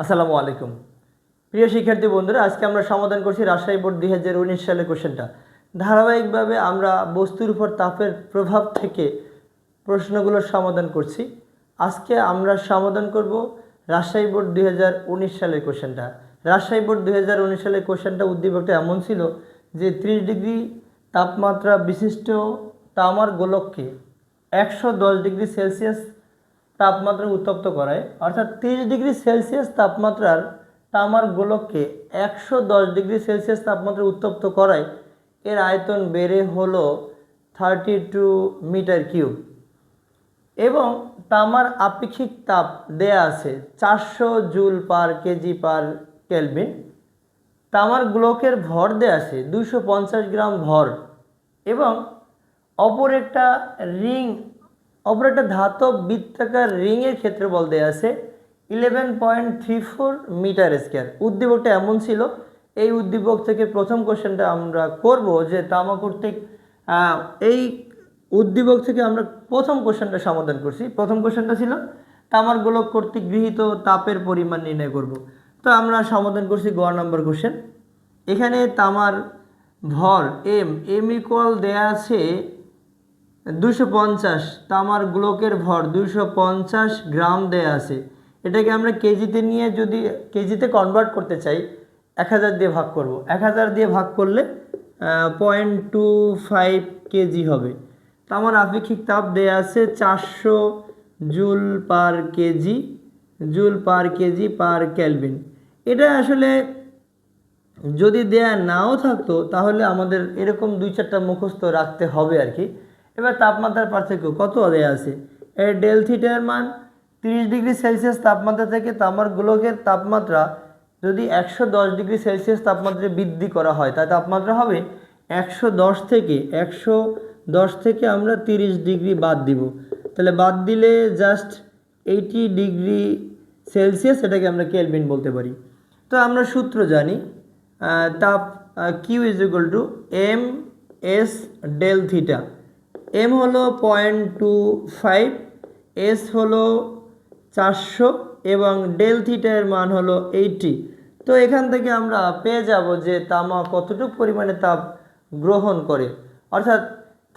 আসসালামু আলাইকুম প্রিয় শিক্ষার্থী বন্ধুরা, আজকে আমরা সমাধান করছি রাজশাহী বোর্ড 2019 সালের কোশ্চেনটা। ধারাবাহিকভাবে আমরা বস্তুর উপর তাপের প্রভাব থেকে প্রশ্নগুলোর সমাধান করছি। আজকে আমরা সমাধান করব রাজশাহী বোর্ড 2019 সালের কোশ্চেনটা। রাজশাহী বোর্ড 2019 সালের কোশ্চেনটা উদ্দীপকটা এমন ছিল যে 30 ডিগ্রি তাপমাত্রা বিশিষ্ট তামার গোলককে 110 ডিগ্রি সেলসিয়াস তাপমাত্রা উত্তপ্ত করায়, অর্থাৎ 30 ডিগ্রি সেলসিয়াস তাপমাত্রার তামার গোলককে 110 ডিগ্রি সেলসিয়াস তাপমাত্রা উত্তপ্ত করায় এর আয়তন বেড়ে হলো 32 মিটার কিউব এবং তামার আপেক্ষিক তাপ দেয়া আছে 400 joule per KG per kelvin. তামার গোলকের ভর দেয়া আছে 250 গ্রাম ভর এবং অপর একটা ধাতব বৃত্তাকার রিংয়ের ক্ষেত্রফল দেয়া আছে 11.34 মিটার স্কয়ার। উদ্দীপকটা এমন ছিল, এই উদ্দীপক থেকে প্রথম কোশ্চেনটা আমরা করব যে তামা কর্তৃক এই উদ্দীপক থেকে আমরা প্রথম কোশ্চেনটা সমাধান করছি। প্রথম কোশ্চেনটা ছিল তামার গোলক কর্তৃক গৃহীত তাপের পরিমাণ নির্ণয় করব। তো আমরা সমাধান করছি গ নম্বর কোশ্চেন। এখানে তামার ভর এম ইকুয়াল দেয়া আছে 250, তামার গোলকের ভর 250 গ্রাম দেয়া আছে। এটাকে আমরা কেজিতে নিয়ে যদি কেজিতে কনভার্ট করতে চাই 1000 দিয়ে ভাগ করব। 1000 দিয়ে ভাগ করলে 0.25 কেজি হবে। তামার আপেক্ষিক তাপ দেয়া আছে 400 joule per KG per kelvin. এটা আসলে যদি দেয়া নাও থাকতো তাহলে আমাদের এরকম 2-4টা মুখস্থ রাখতে হবে আর কি। এবার তাপমাত্রার পার্থক্য কত দেয়া আছে, এর ডেল থিটার মান 30 ডিগ্রি সেলসিয়াস তাপমাত্রা থেকে তামার গোলকের তাপমাত্রা যদি 110 ডিগ্রি সেলসিয়াস তাপমাত্রায় বৃদ্ধি করা হয় তার তাপমাত্রা হবে 110 থেকে আমরা 30 ডিগ্রি বাদ দিব। তাহলে বাদ দিলে জাস্ট 80 ডিগ্রি সেলসিয়াস, এটাকে আমরা কেলভিন বলতে পারি। তো আমরা সূত্র জানি, তাপ Q is equal to M S del theta. M হলো 0.25, এস হলো 400 এবং ডেল থিটার মান হলো 80। তো এখান থেকে আমরা পেয়ে যাব যে তামা কতটুকু পরিমাণে তাপ গ্রহণ করে, অর্থাৎ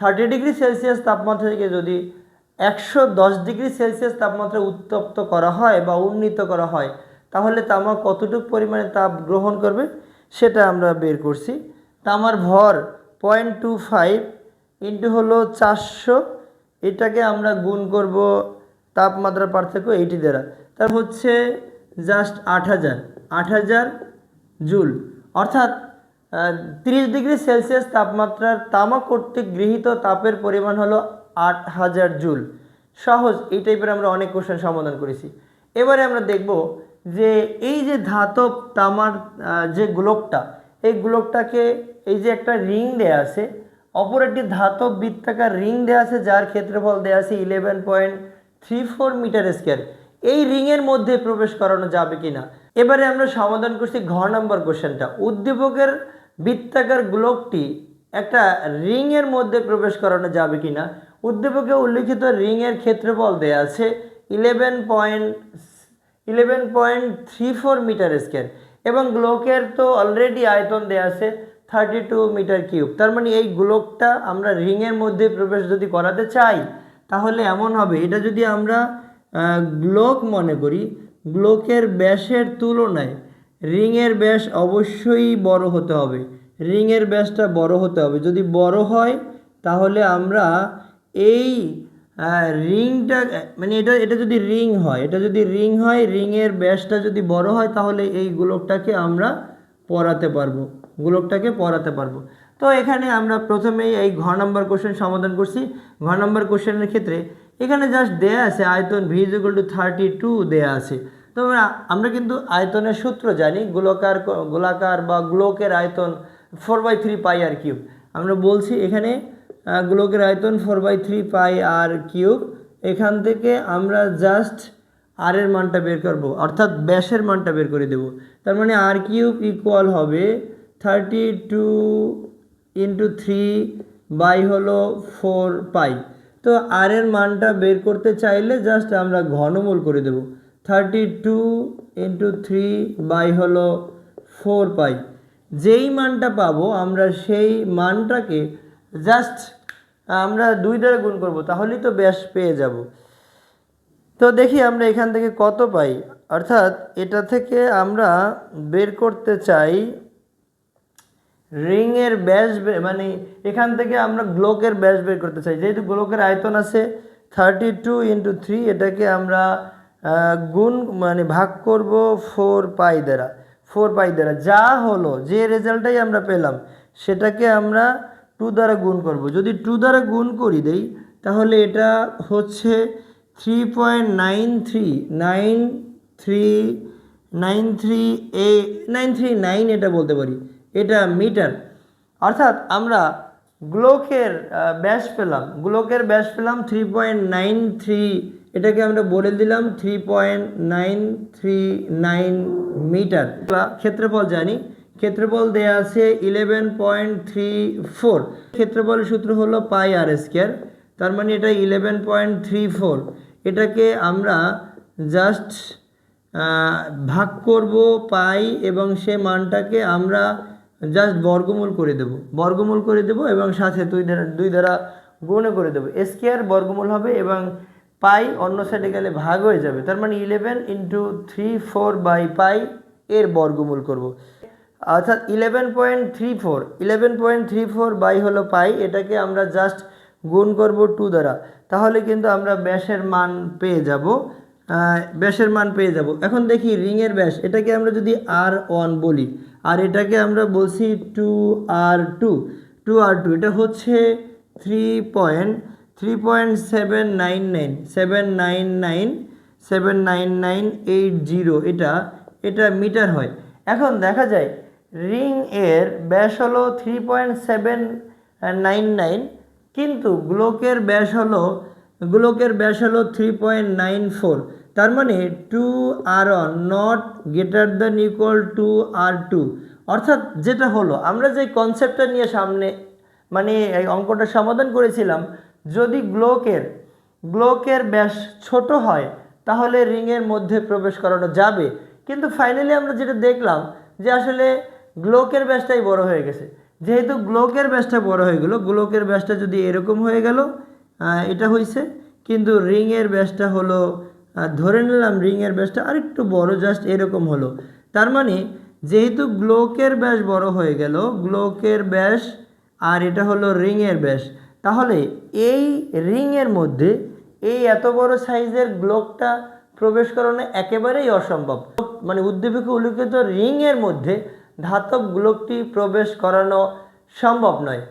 30 ডিগ্রি সেলসিয়াস তাপমাত্রা থেকে যদি 110 ডিগ্রি সেলসিয়াস তাপমাত্রা উত্তপ্ত করা হয় বা উন্নীত করা হয় তাহলে তামা কতটুকু পরিমাণে তাপ গ্রহণ করবে সেটা আমরা বের করছি। তামার ভর 0.25 ইন্টু হলো 400, এটাকে আমরা গুণ করব তাপমাত্রার পার্থক্য 80 দ্বারা, তার হচ্ছে জাস্ট 8000 জুল, অর্থাৎ 30 ডিগ্রি সেলসিয়াস তাপমাত্রার তামা কর্তৃক গৃহীত তাপের পরিমাণ হলো 8000 জুল। সহজ, এই টাইপের আমরা অনেক কোশ্চেন সমাধান করেছি। এবারে আমরা দেখব যে এই যে ধাতব তামার যে গোলকটা, এই গোলকটাকে এই যে একটা রিং দেয়া আছে, অপর একটি ধাতব বৃত্তাকার রিং দেয়া আছে যার ক্ষেত্রফল দেয়া আছে 11.34 মিটার স্কয়ার। এই রিংয়ের মধ্যে প্রবেশ করানো যাবে কিনা এবারে আমরা সমাধান করছি ঘ নম্বর কোশ্চেনটা। উদ্দীপকের বৃত্তাকার গোলকটি একটা রিংয়ের মধ্যে প্রবেশ করানো যাবে কিনা। উদ্দীপকে উল্লিখিত রিংয়ের ক্ষেত্রফল দেয়া আছে 11.34 মিটার স্কয়ার এবং গোলকের তো অলরেডি আয়তন দেয়া আছে 32 মিটার কিউব। তার মানে এই গোলকটা আমরা রিংয়ের মধ্যে প্রবেশ যদি করাতে চাই তাহলে এমন হবে, এটা যদি আমরা গোলক মনে করি, গোলকের ব্যাসের তুলনায় রিংয়ের ব্যাস অবশ্যই বড় হতে হবে, রিংয়ের ব্যাসটা বড় হতে হবে। যদি বড় হয় তাহলে আমরা এই রিংটা মানে এটা যদি রিং হয়, রিংয়ের ব্যাসটা যদি বড় হয় তাহলে এই গোলকটাকে আমরা পরাতে পারবো। তো এখানে আমরা প্রথমেই এই ঘ নম্বর কোশ্চেন সমাধান করছি। ঘ নম্বর কোশ্চেনের ক্ষেত্রে এখানে জাস্ট দেয়া আছে আয়তন ভি ইজ ইকুয়াল টু 32 দেয়া আছে। তো আমরা কিন্তু আয়তনের সূত্র জানি, গোলাকার বা গোলকের আয়তন 4/3 পাই আর কিউব। আমরা বলছি এখানে গোলকের আয়তন 4/3 পাই আর কিউব। এখান থেকে আমরা জাস্ট আর এর মানটা বের করব, অর্থাৎ ব্যাসের মানটা বের করে দেব। তার মানে আর কিউব ইকুয়াল হবে 32 ইন্টু 3 বাই হলো 4 পাই। তো আর এর মানটা বের করতে চাইলে জাস্ট আমরা ঘনমূল করে দেব। 32/3 যেই মানটা পাবো আমরা সেই মানটাকে জাস্ট আমরা 2 দ্বারা গুণ করব, তাহলেই তো ব্যাস পেয়ে যাব। তো দেখি আমরা এখান থেকে কত পাই, অর্থাৎ এটা থেকে আমরা বের করতে চাই রিংয়ের ব্যাস, মানে এখান থেকে আমরা গ্লোকের ব্যাস বের করতে চাই। যেহেতু গ্লোকের আয়তন আছে 32/3, এটাকে আমরা গুণ মানে ভাগ করব 4 দ্বারা। 4 দ্বারা যা হলো, যে রেজাল্টটাই আমরা পেলাম সেটাকে আমরা 2 দ্বারা গুণ করব। যদি 2 দ্বারা গুণ করি দেই তাহলে এটা হচ্ছে 3.9393 এটা বলতে পারি, এটা মিটার। অর্থাৎ আমরা গ্লোকের ব্যাস পেলাম, 3.93, এটাকে আমরা বলে দিলাম 3.939 মিটার। ক্ষেত্রফল জানি, ক্ষেত্রফল দেয়া আছে 11.34। ক্ষেত্রফলের সূত্র হলো πr², তার মানে এটা 11.34। এটাকে আমরা জাস্ট ভাগ করব পাই এবং সে মানটাকে আমরা জাস্ট বর্গমূল করে দেব এবং সাথে 2 দ্বারা গুণ করে দেবো। স্কয়ার বর্গমূল হবে এবং পাই অন্য সাইডে গেলে ভাগ হয়ে যাবে, তার মানে 11 × 34/π এর বর্গমূল করব। অর্থাৎ 11.34 হলো পাই, এটাকে আমরা জাস্ট গুণ করব 2 দ্বারা, তাহলে কিন্তু আমরা ব্যাসের মান পেয়ে যাব। এখন দেখি রিংয়ের ব্যাস, এটাকে আমরা যদি R1 বলি আর এটাকে আমরা বলছি 2R2, এটা হচ্ছে 3.79980, এটা মিটার হয়। এখন দেখা যায় রিং এর ব্যাস হলো 3.799, কিন্তু গ্লোকের ব্যাস হলো 3.94। তার মানে 2R1 not greater than equal to R2। অর্থাৎ যেটা হলো, আমরা যে কনসেপ্টটা নিয়ে সামনে মানে এই অঙ্কটা সমাধান করেছিলাম, যদি গ্লোকের ব্যাস ছোট হয় তাহলে রিংয়ের মধ্যে প্রবেশ করানো যাবে, কিন্তু ফাইনালি আমরা যেটা দেখলাম যে আসলে গ্লোকের ব্যাসটাই বড় হয়ে গেছে। যেহেতু গ্লোকের ব্যাসটা বড় হয়ে গেল, গ্লোকের ব্যাসটা যদি এরকম হয়ে গেল, এটা হয়েছে, কিন্তু রিংয়ের ব্যাসটা হলো, ধরে নিলাম রিংয়ের ব্যাসটা আরেকটু বড়, জাস্ট এরকম হলো। তার মানে যেহেতু গ্লোকের ব্যাস বড় হয়ে গেল, গ্লোকের ব্যাস আর এটা হলো রিংয়ের ব্যাস, তাহলে এই রিংয়ের মধ্যে এই এত বড় সাইজের গ্লোকটা প্রবেশ করানো একেবারেই অসম্ভব। মানে উদ্দীপকে উল্লিখিত রিংয়ের মধ্যে ধাতব গ্লোকটি প্রবেশ করানো সম্ভব নয়।